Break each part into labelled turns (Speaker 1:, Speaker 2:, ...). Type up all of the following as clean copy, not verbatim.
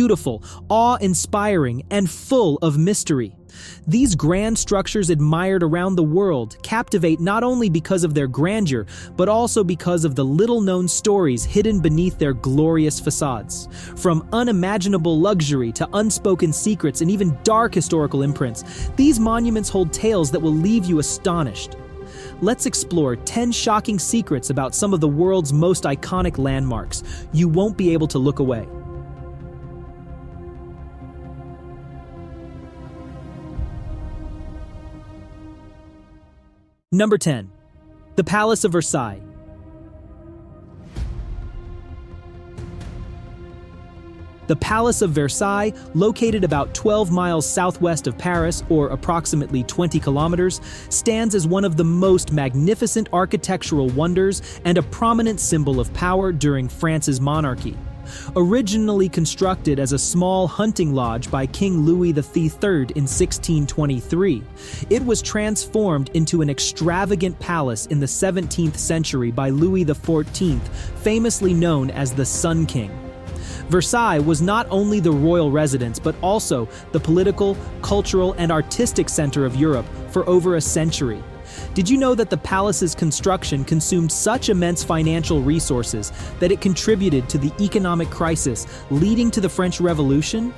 Speaker 1: beautiful, awe-inspiring, and full of mystery. These grand structures admired around the world captivate not only because of their grandeur, but also because of the little-known stories hidden beneath their glorious facades. From unimaginable luxury to unspoken secrets and even dark historical imprints, these monuments hold tales that will leave you astonished. Let's explore 10 shocking secrets about some of the world's most iconic landmarks. You won't be able to look away. Number 10. The Palace of Versailles. The Palace of Versailles, located about 12 miles southwest of Paris, or approximately 20 kilometers, stands as one of the most magnificent architectural wonders and a prominent symbol of power during France's monarchy. Originally constructed as a small hunting lodge by King Louis XIII in 1623, it was transformed into an extravagant palace in the 17th century by Louis XIV, famously known as the Sun King. Versailles was not only the royal residence, but also the political, cultural, and artistic center of Europe for over a century. Did you know that the palace's construction consumed such immense financial resources that it contributed to the economic crisis leading to the French Revolution?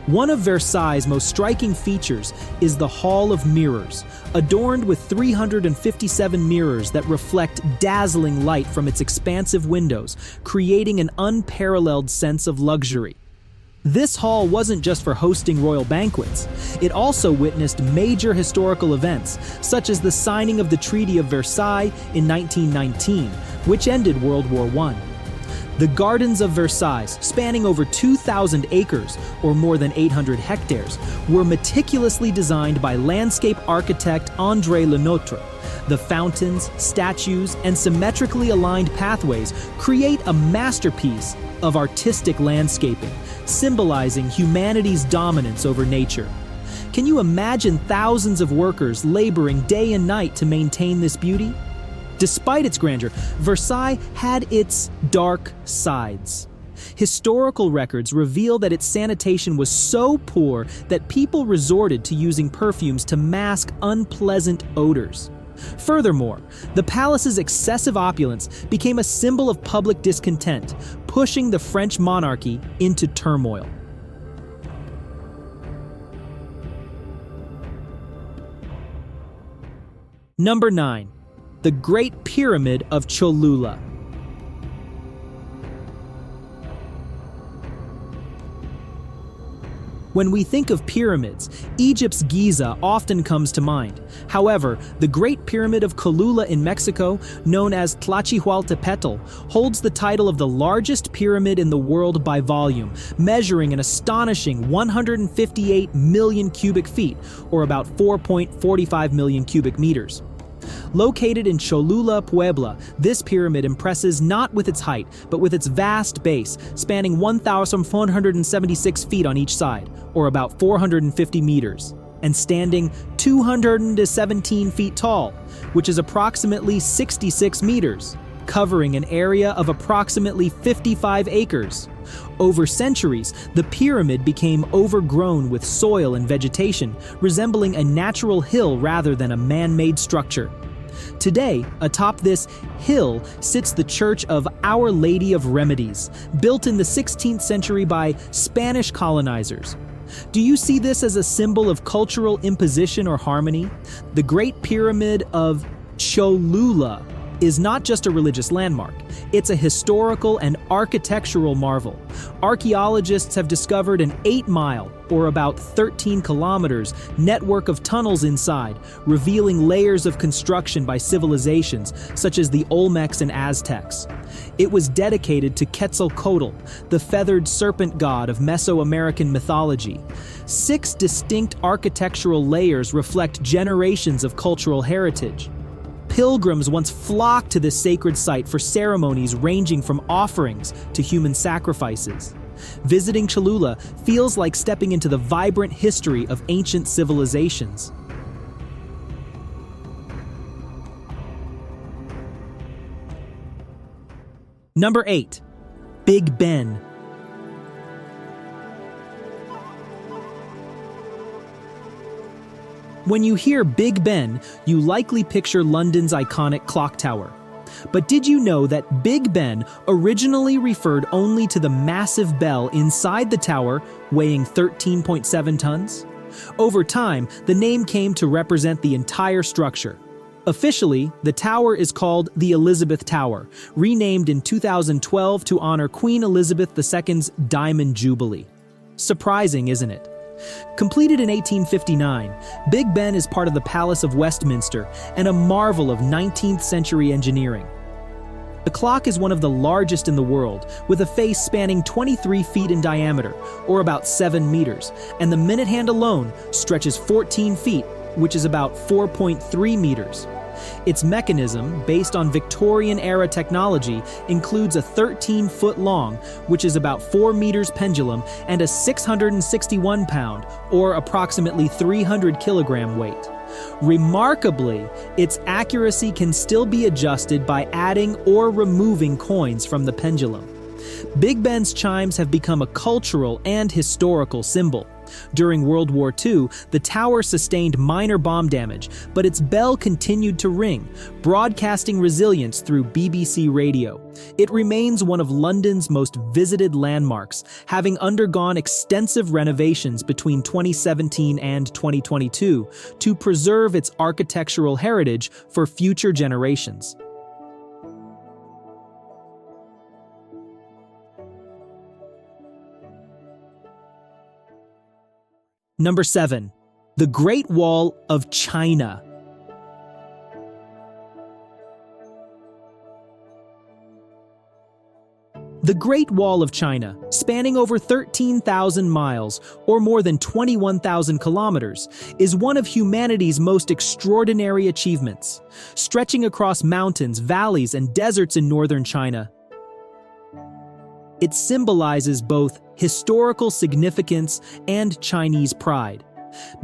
Speaker 1: One of Versailles' most striking features is the Hall of Mirrors, adorned with 357 mirrors that reflect dazzling light from its expansive windows, creating an unparalleled sense of luxury. This hall wasn't just for hosting royal banquets. It also witnessed major historical events, such as the signing of the Treaty of Versailles in 1919, which ended World War I. The Gardens of Versailles, spanning over 2,000 acres, or more than 800 hectares, were meticulously designed by landscape architect André Lenotre. The fountains, statues, and symmetrically aligned pathways create a masterpiece of artistic landscaping, symbolizing humanity's dominance over nature. Can you imagine thousands of workers laboring day and night to maintain this beauty? Despite its grandeur, Versailles had its dark sides. Historical records reveal that its sanitation was so poor that people resorted to using perfumes to mask unpleasant odors. Furthermore, the palace's excessive opulence became a symbol of public discontent, pushing the French monarchy into turmoil. Number 9. The Great Pyramid of Cholula. When we think of pyramids, Egypt's Giza often comes to mind. However, the Great Pyramid of Cholula in Mexico, known as Tlachihualtepetl, holds the title of the largest pyramid in the world by volume, measuring an astonishing 158 million cubic feet, or about 4.45 million cubic meters. Located in Cholula, Puebla, this pyramid impresses not with its height, but with its vast base, spanning 1,476 feet on each side, or about 450 meters, and standing 217 feet tall, which is approximately 66 meters, covering an area of approximately 55 acres. Over centuries, the pyramid became overgrown with soil and vegetation, resembling a natural hill rather than a man-made structure. Today, atop this hill sits the Church of Our Lady of Remedies, built in the 16th century by Spanish colonizers. Do you see this as a symbol of cultural imposition or harmony? The Great Pyramid of Cholula is not just a religious landmark, it's a historical and architectural marvel. Archaeologists have discovered an 8-mile, or about 13 kilometers, network of tunnels inside, revealing layers of construction by civilizations such as the Olmecs and Aztecs. It was dedicated to Quetzalcoatl, the feathered serpent god of Mesoamerican mythology. 6 distinct architectural layers reflect generations of cultural heritage. Pilgrims once flocked to this sacred site for ceremonies ranging from offerings to human sacrifices. Visiting Cholula feels like stepping into the vibrant history of ancient civilizations. Number 8. Big Ben. When you hear Big Ben, you likely picture London's iconic clock tower. But did you know that Big Ben originally referred only to the massive bell inside the tower, weighing 13.7 tons? Over time, the name came to represent the entire structure. Officially, the tower is called the Elizabeth Tower, renamed in 2012 to honor Queen Elizabeth II's Diamond Jubilee. Surprising, isn't it? Completed in 1859, Big Ben is part of the Palace of Westminster and a marvel of 19th century engineering. The clock is one of the largest in the world, with a face spanning 23 feet in diameter, or about 7 meters, and the minute hand alone stretches 14 feet, which is about 4.3 meters. Its mechanism, based on Victorian-era technology, includes a 13-foot-long, which is about 4 meters pendulum, and a 661-pound, or approximately 300-kilogram weight. Remarkably, its accuracy can still be adjusted by adding or removing coins from the pendulum. Big Ben's chimes have become a cultural and historical symbol. During World War II, the tower sustained minor bomb damage, but its bell continued to ring, broadcasting resilience through BBC Radio. It remains one of London's most visited landmarks, having undergone extensive renovations between 2017 and 2022 to preserve its architectural heritage for future generations. Number 7. The Great Wall of China. The Great Wall of China, spanning over 13,000 miles, or more than 21,000 kilometers, is one of humanity's most extraordinary achievements, stretching across mountains, valleys, and deserts in northern China. It symbolizes both historical significance and Chinese pride.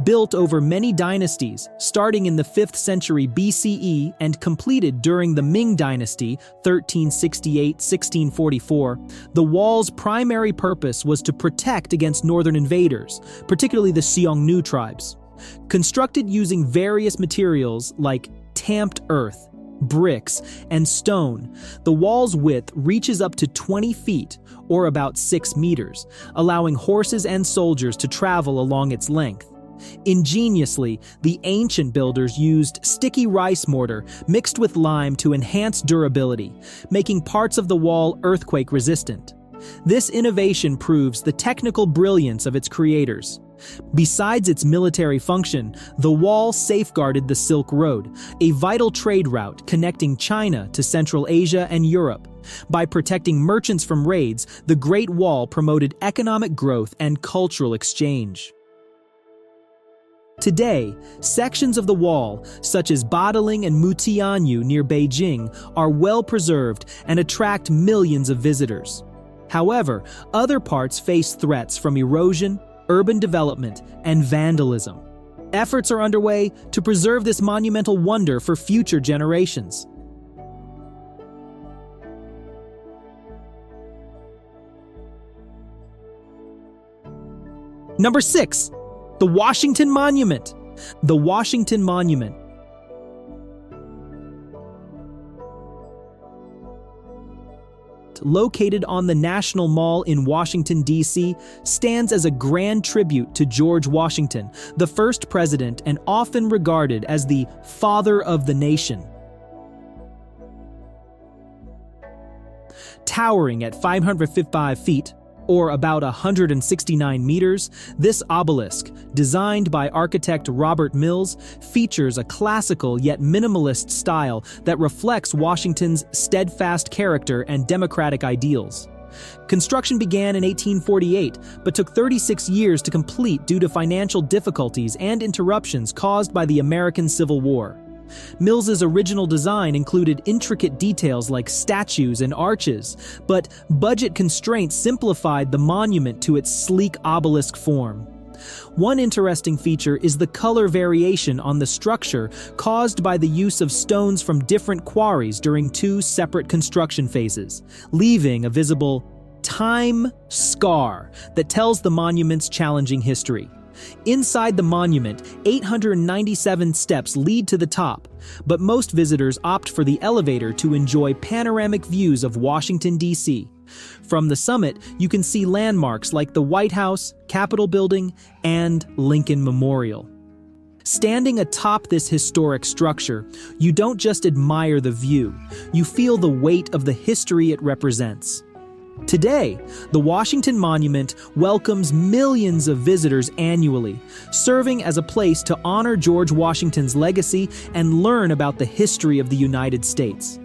Speaker 1: Built over many dynasties, starting in the 5th century BCE and completed during the Ming Dynasty, 1368-1644, the wall's primary purpose was to protect against northern invaders, particularly the Xiongnu tribes. Constructed using various materials like tamped earth, bricks, and stone, the wall's width reaches up to 20 feet, or about 6 meters, allowing horses and soldiers to travel along its length. Ingeniously, the ancient builders used sticky rice mortar mixed with lime to enhance durability, making parts of the wall earthquake-resistant. This innovation proves the technical brilliance of its creators. Besides its military function, the wall safeguarded the Silk Road, a vital trade route connecting China to Central Asia and Europe. By protecting merchants from raids, the Great Wall promoted economic growth and cultural exchange. Today, sections of the wall, such as Badaling and Mutianyu near Beijing, are well preserved and attract millions of visitors. However, other parts face threats from erosion, urban development, and vandalism. Efforts are underway to preserve this monumental wonder for future generations. Number 6. The Washington Monument. The Washington Monument. Located on the National Mall in Washington, D.C., stands as a grand tribute to George Washington, the first president and often regarded as the father of the nation. Towering at 555 feet, or about 169 meters, this obelisk, designed by architect Robert Mills, features a classical yet minimalist style that reflects Washington's steadfast character and democratic ideals. Construction began in 1848, but took 36 years to complete due to financial difficulties and interruptions caused by the American Civil War. Mills's original design included intricate details like statues and arches, but budget constraints simplified the monument to its sleek obelisk form. One interesting feature is the color variation on the structure caused by the use of stones from different quarries during 2 separate construction phases, leaving a visible time scar that tells the monument's challenging history. Inside the monument, 897 steps lead to the top, but most visitors opt for the elevator to enjoy panoramic views of Washington, D.C. From the summit, you can see landmarks like the White House, Capitol Building, and Lincoln Memorial. Standing atop this historic structure, you don't just admire the view, you feel the weight of the history it represents. Today, the Washington Monument welcomes millions of visitors annually, serving as a place to honor George Washington's legacy and learn about the history of the United States.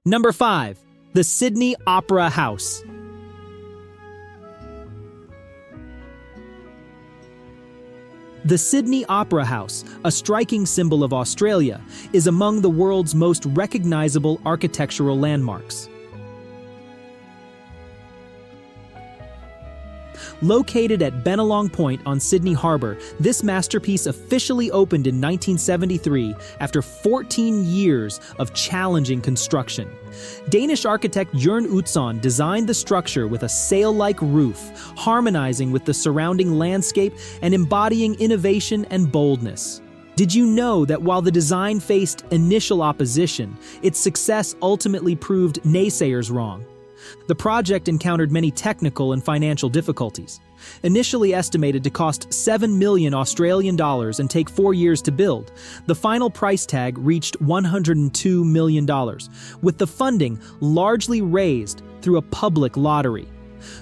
Speaker 1: Number 5. The Sydney Opera House. The Sydney Opera House, a striking symbol of Australia, is among the world's most recognizable architectural landmarks. Located at Bennelong Point on Sydney Harbour, this masterpiece officially opened in 1973 after 14 years of challenging construction. Danish architect Jørn Utzon designed the structure with a sail-like roof, harmonizing with the surrounding landscape and embodying innovation and boldness. Did you know that while the design faced initial opposition, its success ultimately proved naysayers wrong? The project encountered many technical and financial difficulties. Initially estimated to cost $7 million Australian dollars and take 4 years to build, the final price tag reached $102 million, with the funding largely raised through a public lottery.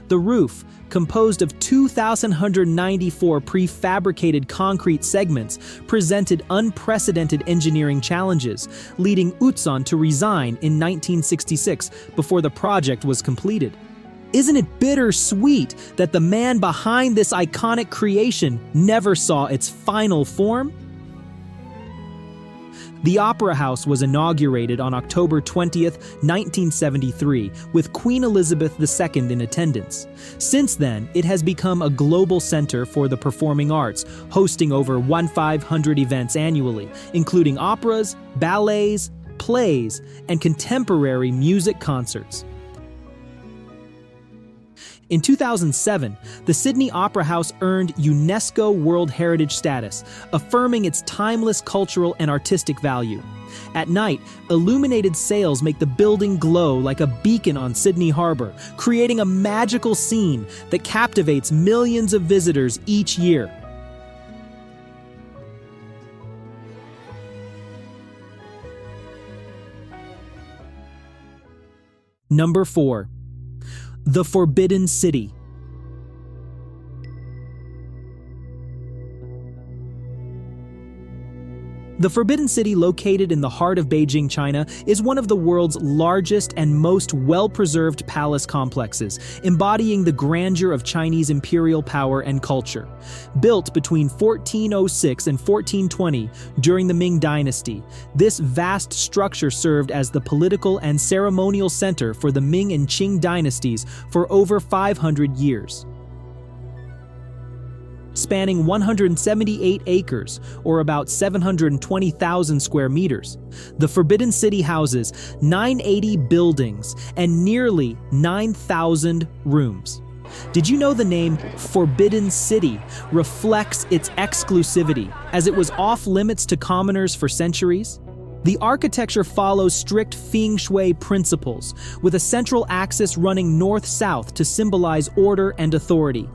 Speaker 1: The roof, composed of 2,194 prefabricated concrete segments, presented unprecedented engineering challenges, leading Utzon to resign in 1966 before the project was completed. Isn't it bittersweet that the man behind this iconic creation never saw its final form? The Opera House was inaugurated on October 20th, 1973, with Queen Elizabeth II in attendance. Since then, it has become a global center for the performing arts, hosting over 1,500 events annually, including operas, ballets, plays, and contemporary music concerts. In 2007, the Sydney Opera House earned UNESCO World Heritage status, affirming its timeless cultural and artistic value. At night, illuminated sails make the building glow like a beacon on Sydney Harbour, creating a magical scene that captivates millions of visitors each year. Number 4. The Forbidden City. The Forbidden City, located in the heart of Beijing, China, is one of the world's largest and most well-preserved palace complexes, embodying the grandeur of Chinese imperial power and culture. Built between 1406 and 1420 during the Ming Dynasty, this vast structure served as the political and ceremonial center for the Ming and Qing dynasties for over 500 years. Spanning 178 acres, or about 720,000 square meters, the Forbidden City houses 980 buildings and nearly 9,000 rooms. Did you know the name Forbidden City reflects its exclusivity, as it was off-limits to commoners for centuries? The architecture follows strict feng shui principles, with a central axis running north-south to symbolize order and authority.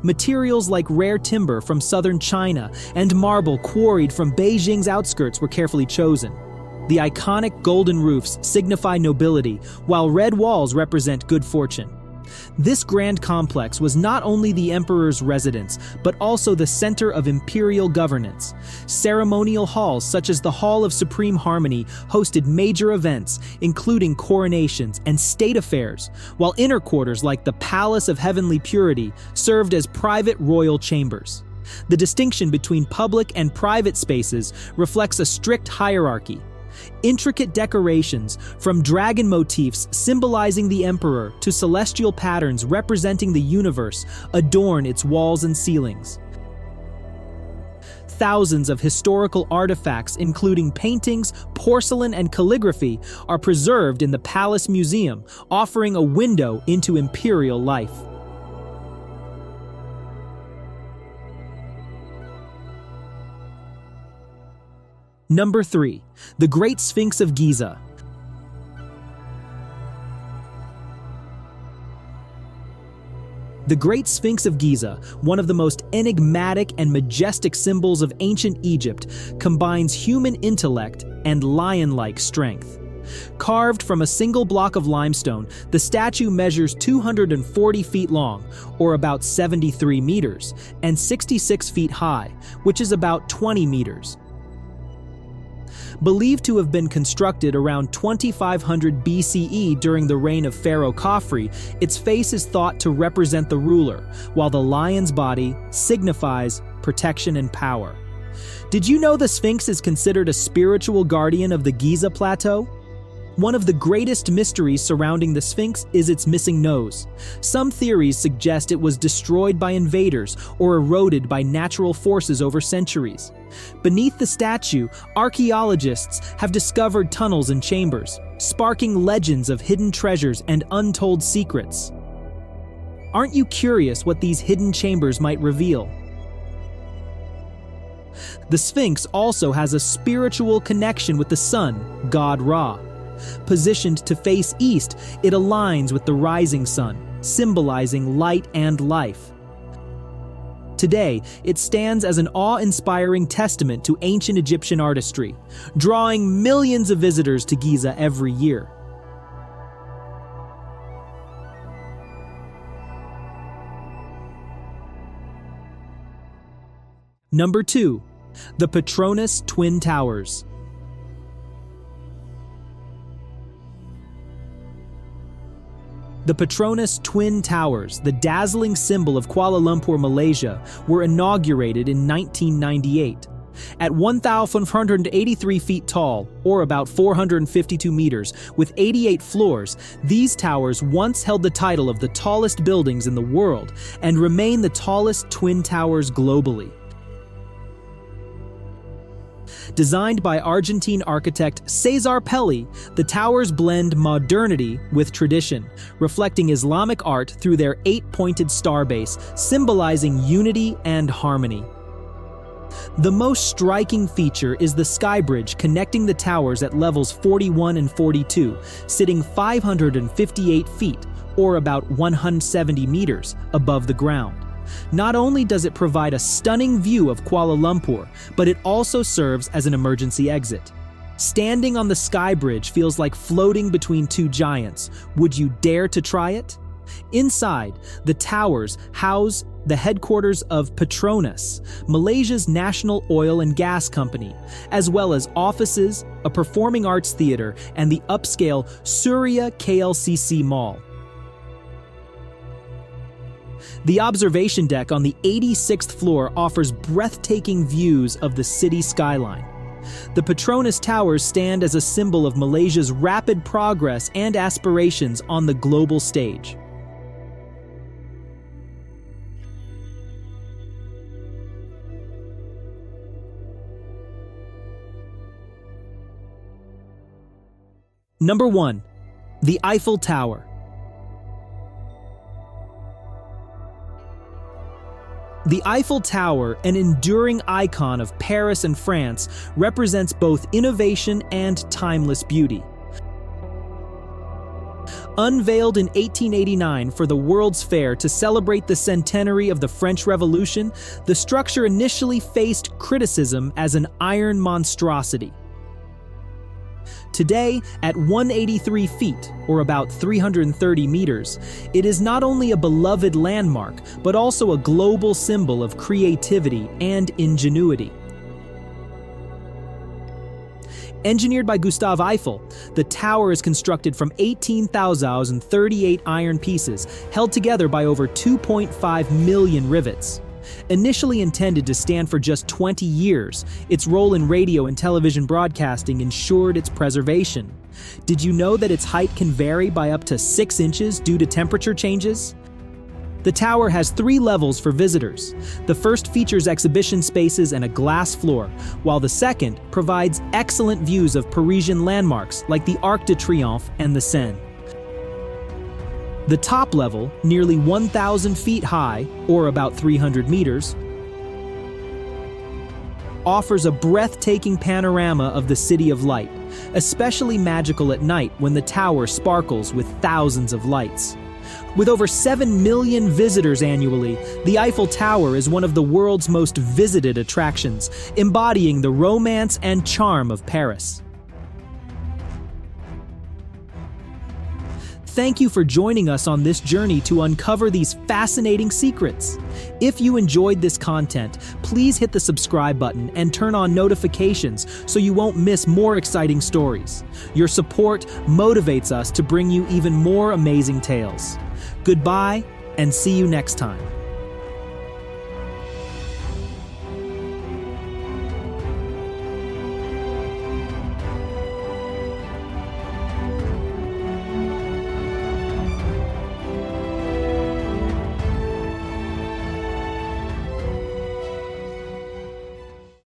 Speaker 1: Materials like rare timber from southern China and marble quarried from Beijing's outskirts were carefully chosen. The iconic golden roofs signify nobility, while red walls represent good fortune. This grand complex was not only the emperor's residence, but also the center of imperial governance. Ceremonial halls such as the Hall of Supreme Harmony hosted major events, including coronations and state affairs, while inner quarters like the Palace of Heavenly Purity served as private royal chambers. The distinction between public and private spaces reflects a strict hierarchy. Intricate decorations, from dragon motifs symbolizing the emperor to celestial patterns representing the universe, adorn its walls and ceilings. Thousands of historical artifacts, including paintings, porcelain, and calligraphy, are preserved in the Palace Museum, offering a window into imperial life. Number 3. The Great Sphinx of Giza. The Great Sphinx of Giza, one of the most enigmatic and majestic symbols of ancient Egypt, combines human intellect and lion-like strength. Carved from a single block of limestone, the statue measures 240 feet long, or about 73 meters, and 66 feet high, which is about 20 meters. Believed to have been constructed around 2500 BCE during the reign of Pharaoh Khafre, its face is thought to represent the ruler, while the lion's body signifies protection and power. Did you know the Sphinx is considered a spiritual guardian of the Giza Plateau? One of the greatest mysteries surrounding the Sphinx is its missing nose. Some theories suggest it was destroyed by invaders or eroded by natural forces over centuries. Beneath the statue, archaeologists have discovered tunnels and chambers, sparking legends of hidden treasures and untold secrets. Aren't you curious what these hidden chambers might reveal? The Sphinx also has a spiritual connection with the sun, god Ra. Positioned to face east, it aligns with the rising sun, symbolizing light and life. Today, it stands as an awe-inspiring testament to ancient Egyptian artistry, drawing millions of visitors to Giza every year. Number 2. The Petronas Twin Towers. The Petronas Twin Towers, the dazzling symbol of Kuala Lumpur, Malaysia, were inaugurated in 1998. At 1,583 feet tall, or about 452 meters, with 88 floors, these towers once held the title of the tallest buildings in the world and remain the tallest twin towers globally. Designed by Argentine architect Cesar Pelli, the towers blend modernity with tradition, reflecting Islamic art through their 8-pointed star base, symbolizing unity and harmony. The most striking feature is the sky bridge connecting the towers at levels 41 and 42, sitting 558 feet, or about 170 meters, above the ground. Not only does it provide a stunning view of Kuala Lumpur, but it also serves as an emergency exit. Standing on the sky bridge feels like floating between two giants. Would you dare to try it? Inside, the towers house the headquarters of Petronas, Malaysia's national oil and gas company, as well as offices, a performing arts theater, and the upscale Surya KLCC Mall. The observation deck on the 86th floor offers breathtaking views of the city skyline. The Petronas Towers stand as a symbol of Malaysia's rapid progress and aspirations on the global stage. Number 1. The Eiffel Tower. The Eiffel Tower, an enduring icon of Paris and France, represents both innovation and timeless beauty. Unveiled in 1889 for the World's Fair to celebrate the centenary of the French Revolution, the structure initially faced criticism as an iron monstrosity. Today, at 183 feet, or about 330 meters, it is not only a beloved landmark, but also a global symbol of creativity and ingenuity. Engineered by Gustave Eiffel, the tower is constructed from 18,038 iron pieces, held together by over 2.5 million rivets. Initially intended to stand for just 20 years, its role in radio and television broadcasting ensured its preservation. Did you know that its height can vary by up to 6 inches due to temperature changes? The tower has 3 levels for visitors. The first features exhibition spaces and a glass floor, while the second provides excellent views of Parisian landmarks like the Arc de Triomphe and the Seine. The top level, nearly 1,000 feet high, or about 300 meters, offers a breathtaking panorama of the City of Light, especially magical at night when the tower sparkles with thousands of lights. With over 7 million visitors annually, the Eiffel Tower is one of the world's most visited attractions, embodying the romance and charm of Paris. Thank you for joining us on this journey to uncover these fascinating secrets. If you enjoyed this content, please hit the subscribe button and turn on notifications so you won't miss more exciting stories. Your support motivates us to bring you even more amazing tales. Goodbye, and see you next time.